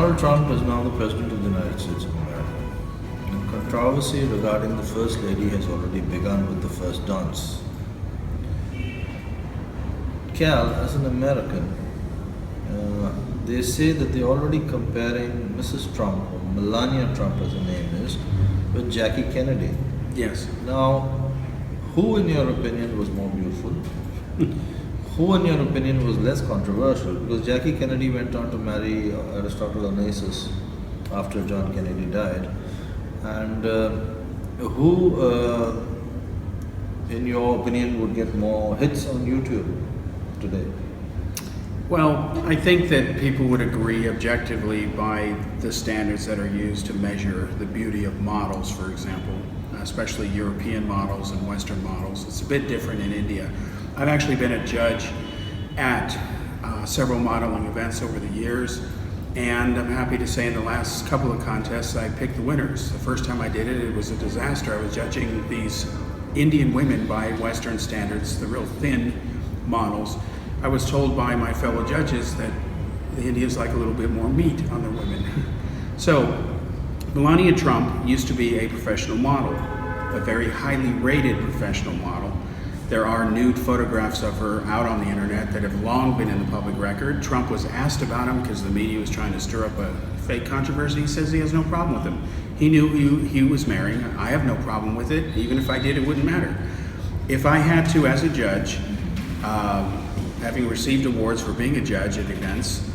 Donald Trump is now the President of the United States of America. And controversy regarding the First Lady has already begun with the first dance. Cal, as an American, they say that they're already comparing Mrs. Trump, or Melania Trump as her name is, with Jackie Kennedy. Yes. Now, who in your opinion was more beautiful? Who in your opinion was less controversial? Because Jackie Kennedy went on to marry Aristotle Onassis after John Kennedy died. And who, in your opinion, would get more hits on YouTube today? Well, I think that people would agree objectively by the standards that are used to measure the beauty of models, for example, especially European models and Western models. It's a bit different in India. I've actually been a judge at several modeling events over the years, and I'm happy to say in the last couple of contests I picked the winners. The first time I did it, it was a disaster. I was judging these Indian women by Western standards, the real thin models. I was told by my fellow judges that the Indians like a little bit more meat on their women. So, Melania Trump used to be a professional model, a very highly rated professional model. There are nude photographs of her out on the internet that have long been in the public record. Trump was asked about them because the media was trying to stir up a fake controversy. He says he has no problem with them. He knew who he was marrying. I have no problem with it. Even if I did, it wouldn't matter. If I had to, as a judge, having received awards for being a judge at events,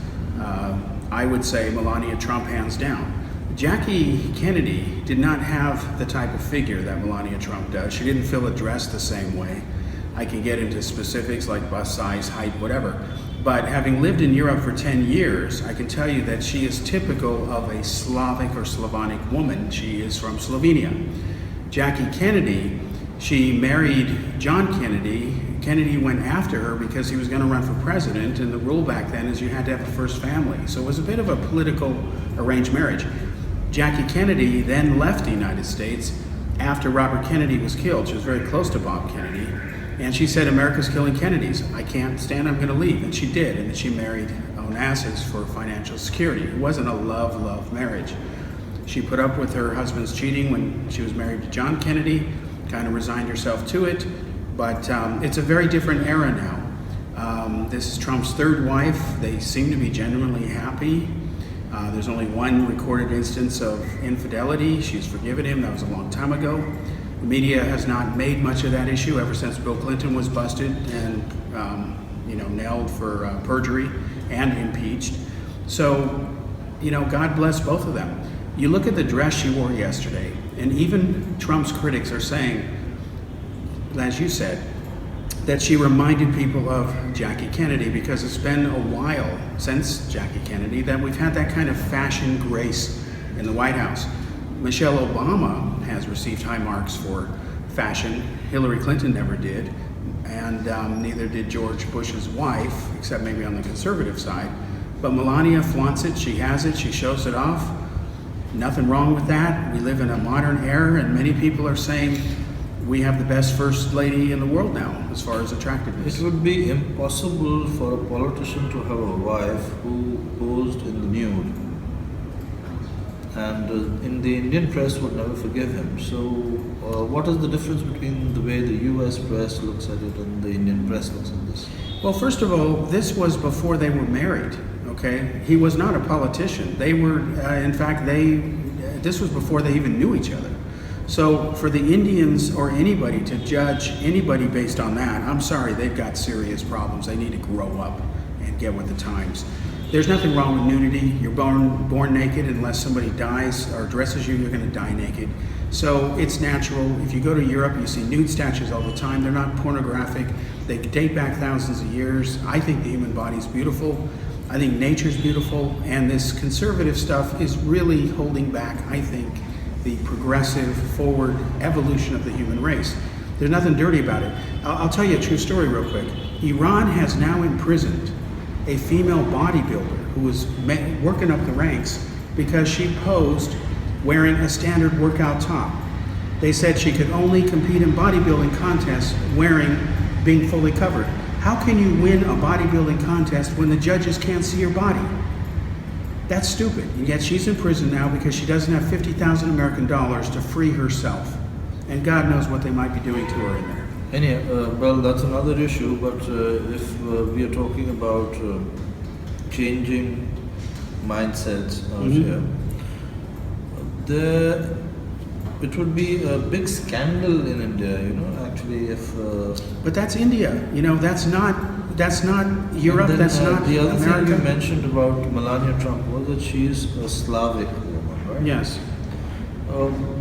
I would say Melania Trump hands down. Jackie Kennedy did not have the type of figure that Melania Trump does. She didn't fill a dress the same way. I can get into specifics like bust size, height, whatever. But having lived in Europe for 10 years, I can tell you that she is typical of a Slavic or Slavonic woman. She is from Slovenia. Jackie Kennedy, she married John Kennedy. Kennedy went after her because he was going to run for president, and the rule back then is you had to have a first family. So it was a bit of a political arranged marriage. Jackie Kennedy then left the United States after Robert Kennedy was killed. She was very close to Bob Kennedy. And she said, America's killing Kennedys. I can't stand, I'm going to leave. And she did. And then she married Onassis for financial security. It wasn't a love marriage. She put up with her husband's cheating when she was married to John Kennedy, kind of resigned herself to it. But it's a very different era now. This is Trump's third wife. They seem to be genuinely happy. There's only one recorded instance of infidelity. She's forgiven him. That was a long time ago. The media has not made much of that issue ever since Bill Clinton was busted and nailed for perjury and impeached. So, God bless both of them. You look at the dress she wore yesterday, and even Trump's critics are saying, as you said, that she reminded people of Jackie Kennedy, because it's been a while since Jackie Kennedy that we've had that kind of fashion grace in the White House. Michelle Obama has received high marks for fashion. Hillary Clinton never did, and neither did George Bush's wife, except maybe on the conservative side. But Melania flaunts it, she has it, she shows it off. Nothing wrong with that. We live in a modern era, and many people are saying we have the best First Lady in the world now as far as attractiveness. It would be impossible for a politician to have a wife who posed in the nude, and in the Indian press would never forgive him. So what is the difference between the way the US press looks at it and the Indian press looks at this? Well, first of all, this was before they were married, okay? He was not a politician. They were, in fact, this was before they even knew each other. So for the Indians or anybody to judge anybody based on that, I'm sorry, they've got serious problems. They need to grow up and get with the times. There's nothing wrong with nudity. You're born naked. Unless somebody dies or dresses you, you're going to die naked. So it's natural. If you go to Europe, you see nude statues all the time. They're not pornographic. They date back thousands of years. I think the human body's beautiful. I think nature's beautiful. And this conservative stuff is really holding back, I think, the progressive, forward evolution of the human race. There's nothing dirty about it. I'll tell you a true story real quick. Iran has now imprisoned a female bodybuilder who was working up the ranks because she posed wearing a standard workout top. They said she could only compete in bodybuilding contests being fully covered. How can you win a bodybuilding contest when the judges can't see your body? That's stupid. And yet she's in prison now because she doesn't have 50,000 American dollars to free herself. And God knows what they might be doing to her in there. Anyway, well, that's another issue, but if we are talking about changing mindsets out here, it would be a big scandal in India, actually, if... But that's India. That's not Europe, then, that's not the other America. thing you mentioned about Melania Trump was that she's a Slavic woman, right? Yes.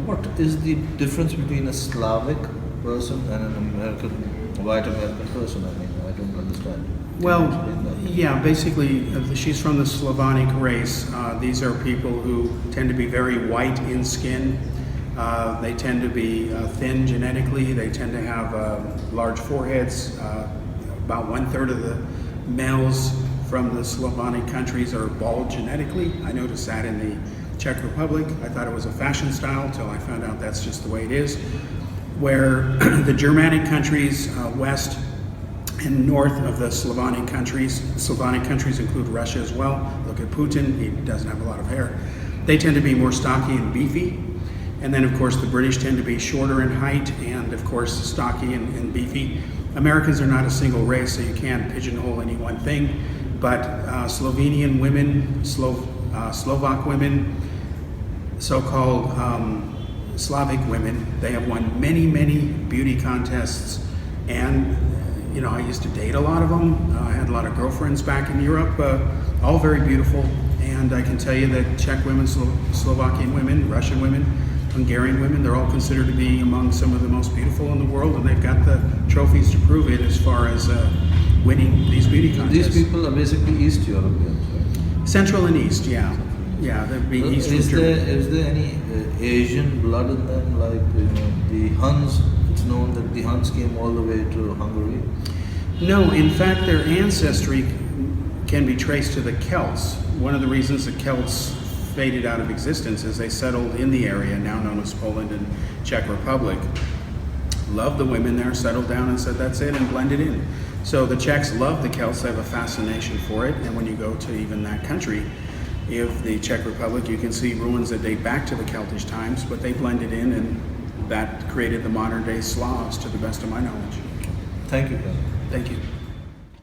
What is the difference between a Slavic person and an white American person? I don't understand. Can you Well, explain that? yeah, basically, she's from the Slavonic race. These are people who tend to be very white in skin. They tend to be thin genetically. They tend to have large foreheads. About 1/3 of the males from the Slavonic countries are bald genetically. I noticed that in the Czech Republic. I thought it was a fashion style until I found out that's just the way it is. Where the Germanic countries, west and north of the Slavonic countries include Russia as well. Look at Putin, he doesn't have a lot of hair. They tend to be more stocky and beefy. And then, of course, the British tend to be shorter in height and, of course, stocky and beefy. Americans are not a single race, so you can't pigeonhole any one thing. But Slovenian women, Slovak women, so-called Slavic women, they have won many, many beauty contests. And, I used to date a lot of them. I had a lot of girlfriends back in Europe, all very beautiful. And I can tell you that Czech women, Slovakian women, Russian women, Hungarian women, they're all considered to be among some of the most beautiful in the world, and they've got the trophies to prove it as far as winning these beauty contests. These people are basically East Europeans, right? Central and East, yeah. Yeah, that'd be East from Germany. Is there any Asian blood in them, like the Huns? It's known that the Huns came all the way to Hungary. No, in fact, their ancestry can be traced to the Celts. One of the reasons the Celts faded out of existence is they settled in the area now known as Poland and Czech Republic, loved the women there, settled down and said that's it, and blended in. So the Czechs love the Celts, they have a fascination for it, and when you go to even that country, if the Czech Republic, you can see ruins that date back to the Celtic times, but they blended in, and that created the modern day Slavs, to the best of my knowledge. Thank you, Ken. Thank you.